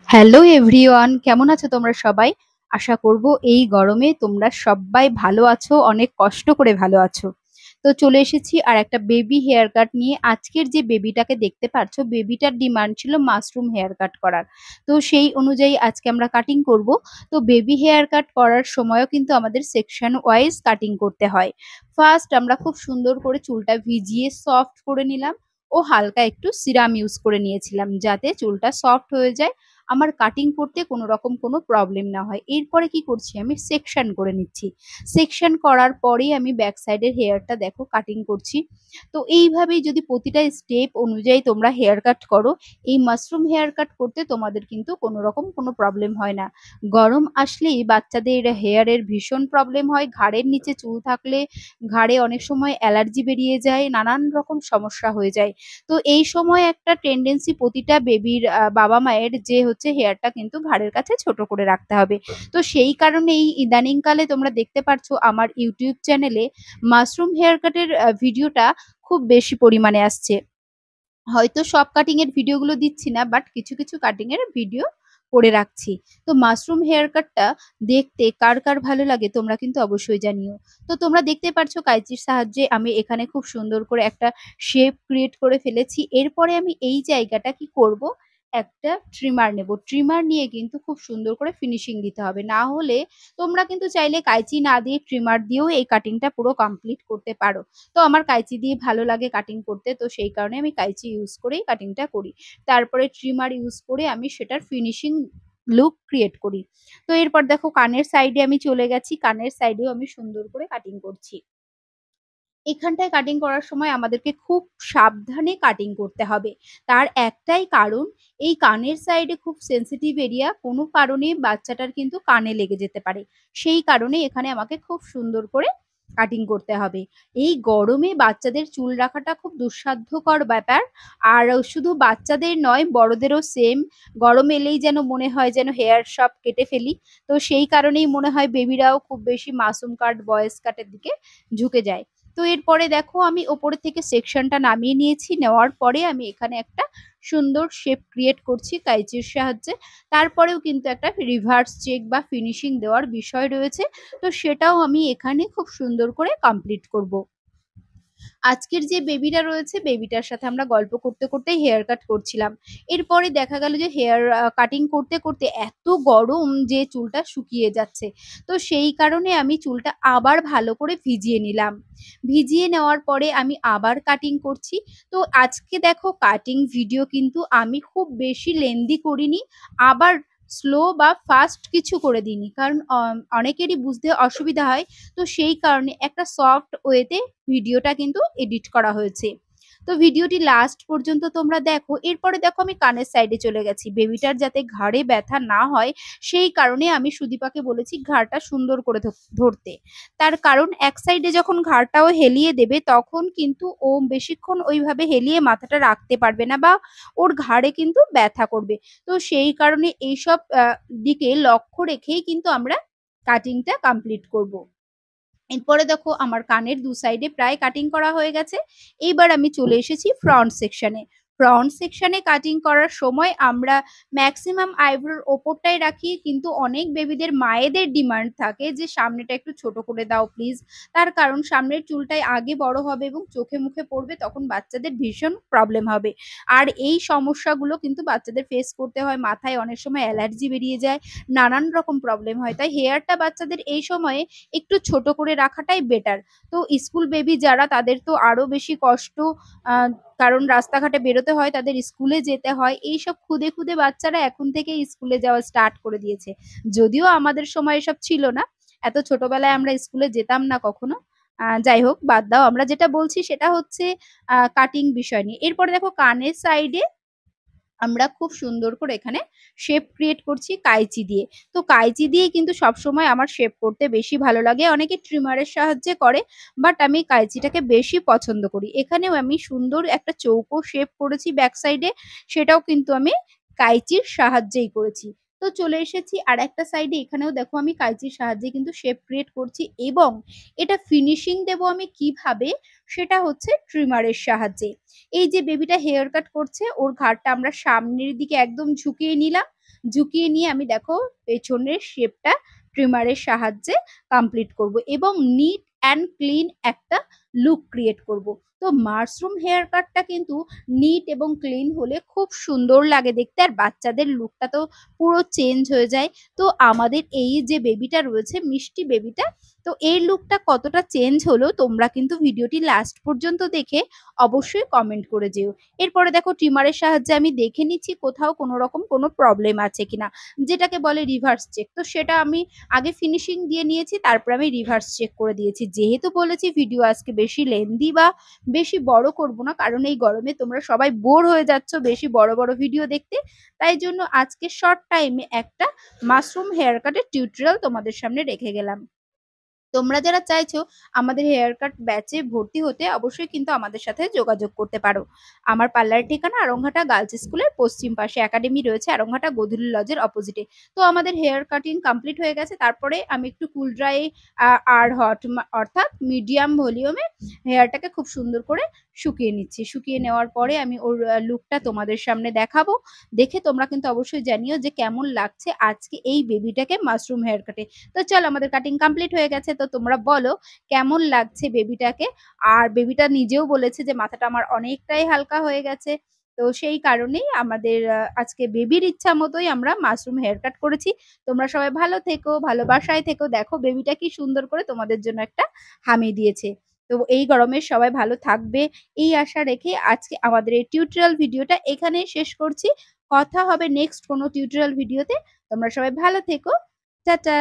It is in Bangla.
হ্যালো এভরিওয়ান, কেমন আছো তোমরা সবাই? আশা করব এই গরমে তোমরা সবাই ভালো আছো, অনেক কষ্ট করে ভালো আছো। তো চলে এসেছি আর একটা বেবি হেয়ার কাট নিয়ে। আজকের যে বেবিটাকে দেখতে পাচ্ছো, বেবিটার ডিমান্ড ছিল মাশরুম হেয়ার কাট করার। তো সেই অনুযায়ী আজকে আমরা কাটিং করব। তো বেবি হেয়ার কাট করার সময়ও কিন্তু আমাদের সেকশন ওয়াইজ কাটিং করতে হয়। ফার্স্ট আমরা খুব সুন্দর করে চুলটা ভিজিয়ে সফট করে নিলাম ও হালকা একটু সিরাম ইউজ করে নিয়েছিলাম, যাতে চুলটা সফট হয়ে যায়, আমার কাটিং করতে কোনো রকম কোনো প্রবলেম না হয়। এরপরে কি করছি, আমি সেকশন করে নিচ্ছি। সেকশন করার পরেই আমি ব্যাক সাইডের হেয়ারটা দেখো কাটিং করছি। তো এইভাবেই যদি প্রতিটা স্টেপ অনুযায়ী তোমরা হেয়ার কাট করো, এই মাশরুম হেয়ার কাট করতে তোমাদের কিন্তু কোনো রকম কোনো প্রবলেম হয় না। গরম আসলেই বাচ্চাদের হেয়ারের ভীষণ প্রবলেম হয়, ঘাড়ের নিচে চুল থাকলে ঘাড়ে অনেক সময় অ্যালার্জি বেরিয়ে যায়, নানান রকম সমস্যা হয়ে যায়। তো এই সময় একটা টেন্ডেন্সি প্রতিটা বেবির বাবা মায়ের যে হচ্ছে হেয়ারটা কিন্তু ঘাড়ের কাছে ছোট করে রাখতে হবে। তো সেই কারণেই ইদানিং কালে তোমরা দেখতে পাচ্ছ আমার ইউটিউব চ্যানেলে মাশরুম হেয়ার কাটের ভিডিওটা খুব বেশি পরিমাণে আসছে। হয়তো সব কাটিং এর ভিডিওগুলো দিচ্ছি না, বাট কিছু কিছু কাটিং এর ভিডিও করে রাখছি। তো মাশরুম হেয়ার কাটটা দেখতে কার কার ভালো লাগে তোমরা কিন্তু অবশ্যই জানিও। তো তোমরা দেখতে পারছো কাঁচির সাহায্যে আমি এখানে খুব সুন্দর করে একটা শেপ ক্রিয়েট করে ফেলেছি। এরপরে আমি এই জায়গাটা কি করব, একটা ট্রিমার নেব। ট্রিমার নিয়ে কিন্তু খুব সুন্দর করে ফিনিশিং দিতে হবে, না হলে তোমরা কিন্তু চাইলে কাঁচি না দিয়ে ট্রিমার দিয়েও এই কাটিংটা পুরো কমপ্লিট করতে পারো। তো আমার কাঁচি দিয়ে ভালো লাগে কাটিং করতে, তো সেই কারণে আমি কাঁচি ইউজ করেই কাটিংটা করি। তারপরে ট্রিমার ইউজ করে আমি সেটার ফিনিশিং লুক ক্রিয়েট করি। তো এরপর দেখো কানের সাইডে আমি চলে গেছি, কানের সাইডেও আমি সুন্দর করে কাটিং করছি। এখানটায় কাটিং করার সময় আমাদেরকে খুব সাবধানে কাটিং করতে হবে। তার একটাই কারণ, এই কানের সাইডে খুব সেনসিটিভ এরিয়া, কোনো কারণে বাচ্চাটার কিন্তু কানে লেগে যেতে পারে। সেই কারণে এখানে আমাকে খুব সুন্দর করে কাটিং করতে হবে। এই গরমে বাচ্চাদের চুল রাখাটা খুব দুঃসাধ্যকর ব্যাপার। আর শুধু বাচ্চাদের নয়, বড়দেরও সেম। গরম এলেই যেন মনে হয় যেন হেয়ার সব কেটে ফেলি। তো সেই কারণেই মনে হয় বেবিরাও খুব বেশি মাসুম কাট, বয়েজ কাটের দিকে ঝুঁকে যায়। তো এরপরে দেখো আমি ওপরে থেকে সেকশনটা নামিয়ে নিয়েছি। নেওয়ার পরে আমি এখানে একটা সুন্দর শেপ ক্রিয়েট করছি কাঁচির সাহায্যে। তারপরেও কিন্তু একটা রিভার্স চেক বা ফিনিশিং দেওয়ার বিষয় রয়েছে। তো সেটাও আমি এখানে খুব সুন্দর করে কমপ্লিট করব। আজকের যে বেবিটা রয়েছে, বেবিটার সাথে আমরা গল্প করতে করতেই হেয়ার কাট করছিলাম। এরপরে দেখা গেল যে হেয়ার কাটিং করতে করতে এত গরম যে চুলটা শুকিয়ে যাচ্ছে। তো সেই কারণে আমি চুলটা আবার ভালো করে ভিজিয়ে নিলাম। ভিজিয়ে নেওয়ার পরে আমি আবার কাটিং করছি। তো আজকে দেখো কাটিং ভিডিও কিন্তু আমি খুব বেশি লেন্দি করিনি, আবার স্লো বা ফাস্ট কিছু করে দিইনি, কারণ অনেকেরই বুঝতে অসুবিধা হয়। তো সেই কারণে একটা সফট ওয়েতে ভিডিওটা কিন্তু এডিট করা হয়েছে। তো ভিডিওটি লাস্ট পর্যন্ত তোমরা দেখো। এরপরে দেখো আমি কানের সাইডে চলে গেছি, বেবিটার যাতে ঘাড়ে ব্যথা না হয় সেই কারণে আমি সুদীপাকে বলেছি ঘাড়টা সুন্দর করে ধরতে। তার কারণ এক সাইডে যখন ঘাড়টাও হেলিয়ে দেবে তখন কিন্তু ও বেশিক্ষণ ওইভাবে হেলিয়ে মাথাটা রাখতে পারবে না, বা ওর ঘাড়ে কিন্তু ব্যথা করবে। তো সেই কারণে এইসব দিকে লক্ষ্য রেখেই কিন্তু আমরা কাটিংটা কমপ্লিট করব। এরপরে দেখো আমার কানের দু সাইডে প্রায় কাটিং করা হয়ে গেছে। এইবার আমি চলে এসেছি ফ্রন্ট সেকশনে। ফ্রন্ট সেকশনে কাটিং করার সময় আমরা ম্যাক্সিমাম আইব্রোর ওপরটাই রাখি, কিন্তু অনেক বেবিদের মায়েদের ডিমান্ড থাকে যে সামনেটা একটু ছোট করে দাও প্লিজ। তার কারণ সামনের চুলটাই আগে বড় হবে এবং চোখে মুখে পড়বে, তখন বাচ্চাদের ভীষণ প্রবলেম হবে। আর এই সমস্যাগুলো কিন্তু বাচ্চাদের ফেস করতে হয়, মাথায় অনেক সময় অ্যালার্জি বেরিয়ে যায়, নানান রকম প্রবলেম হয়। তাই হেয়ারটা বাচ্চাদের এই সময়ে একটু ছোট করে রাখাটাই বেটার। তো স্কুল বেবি যারা, তাদের তো আরো বেশি কষ্ট, কারণ রাস্তাঘাটে বেরোতে হয়, তাদের স্কুলে যেতে হয়। এইসব খুদে খুদে বাচ্চারা এখন থেকে স্কুলে যাওয়া স্টার্ট করে দিয়েছে। যদিও আমাদের সময় এসব ছিল না, এত ছোটবেলায় আমরা স্কুলে যেতাম না কখনো। যাই হোক, বাদ দাও, আমরা যেটা বলছি সেটা হচ্ছে কাটিং বিষয় নিয়ে। এরপরে দেখো কানের সাইডে আমরা খুব সুন্দর করে এখানে শেপ ক্রিয়েট করছি কাঁচি দিয়ে। তো কাঁচি দিয়ে কিন্তু সবসময় আমার শেপ করতে বেশি ভালো লাগে, অনেকে ট্রিমারের সাহায্যে করে, বাট আমি কাঁচিটাকে বেশি পছন্দ করি। এখানেও আমি সুন্দর একটা চৌকো শেপ করেছি ব্যাক সাইডে, সেটাও কিন্তু আমি কাঁচির সাহায্যেই করেছি। তো চলে এসেছি আর একটা সাইডে, এখানেও দেখো আমি কাঁচির সাহায্যে কিন্তু শেপ ক্রিয়েট করছি, এবং এটা ফিনিশিং দেবো আমি কিভাবে, সেটা হচ্ছে ট্রিমারের সাহায্যে। এই যে বেবিটা হেয়ার কাট করছে, ওর ঘাড়টা আমরা সামনের দিকে একদম ঝুঁকিয়ে নিলাম। ঝুঁকিয়ে নিয়ে আমি দেখো পেছনের শেপটা ট্রিমারের সাহায্যে কমপ্লিট করব এবং নিট অ্যান্ড ক্লিন একটা লুক ক্রিয়েট করব। তো মাশরুম হেয়ার কাটটা কিন্তু নিট এবং ক্লিন হলে খুব সুন্দর লাগে দেখতে, আর বাচ্চাদের লুকটা তো পুরো চেঞ্জ হয়ে যায়। তো আমাদের এই যে বেবিটা রয়েছে, মিষ্টি বেবিটা, তো এর লুকটা কতটা চেঞ্জ হলো তোমরা কিন্তু ভিডিওটি লাস্ট পর্যন্ত দেখে অবশ্যই কমেন্ট করে যেও। এরপরে দেখো ট্রিমারের সাহায্যে আমি দেখে নিচ্ছি কোথাও কোনো রকম কোনো প্রবলেম আছে কিনা, যেটাকে বলে রিভার্স চেক। তো সেটা আমি আগে ফিনিশিং দিয়ে নিয়েছি, তারপর আমি রিভার্স চেক করে দিয়েছি। যেহেতু বলেছি ভিডিও আজকে বেশি লেন্দি বা বেশি বড় করব না, কারণ এই গরমে তোমরা সবাই বোর হয়ে যাচ্ছ বেশি বড় বড় ভিডিও দেখতে, তাই জন্য আজকে শর্ট টাইমে একটা মাশরুম হেয়ার কাটের টিউটোরিয়াল তোমাদের সামনে রেখে গেলাম। তোমরা যারা চাইছো আমাদের হেয়ার কাট ব্যাচে ভর্তি হতে, অবশ্যই কিন্তু আমাদের সাথে যোগাযোগ করতে পারো। আমার পার্লার ঠিকানা আরংঘাটা গার্লস স্কুলের পশ্চিম পাশে, একাডেমি রয়েছে আরংঘাটা গোধূলি লজের অপোজিটে। তো আমাদের হেয়ার কাটিং কমপ্লিট হয়ে গেছে, তারপরে আমি একটু কুল ড্রাই আর হট অর্থাৎ মিডিয়াম ভলিউমে হেয়ারটাকে খুব সুন্দর করে শুকিয়ে নিচ্ছি। শুকিয়ে নেওয়ার পরে আমি ওর লুকটা তোমাদের সামনে দেখাবো। দেখে তোমরা কিন্তু অবশ্যই জানিও যে কেমন লাগছে আজকে এই বেবিটাকে মাশরুম হেয়ার কাটে। তো চলো, আমাদের কাটিং কমপ্লিট হয়ে গেছে, তো তোমরা বলো কেমন লাগছে বেবিটাকে। আর বেবিটা নিজেও বলেছে যে মাথাটা আমার অনেকটাই হালকা হয়ে গেছে। তো সেই কারণেই আমাদের আজকে বেবির ইচ্ছা মতোই আমরা মাশরুম হেয়ার কাট করেছি। তোমরা সবাই ভালো থেকো, ভালোবাসায় থেকো। দেখো বেবিটা কি সুন্দর করে তোমাদের জন্য একটা হামি দিয়েছে। তো এই গরমে সবাই ভালো থাকবে এই আশা রেখে আজকে আমাদের এই টিউটোরিয়াল ভিডিওটা এখানেই শেষ করছি। কথা হবে নেক্সট কোনো টিউটোরিয়াল ভিডিওতে। তোমরা সবাই ভালো থেকো। টাটা।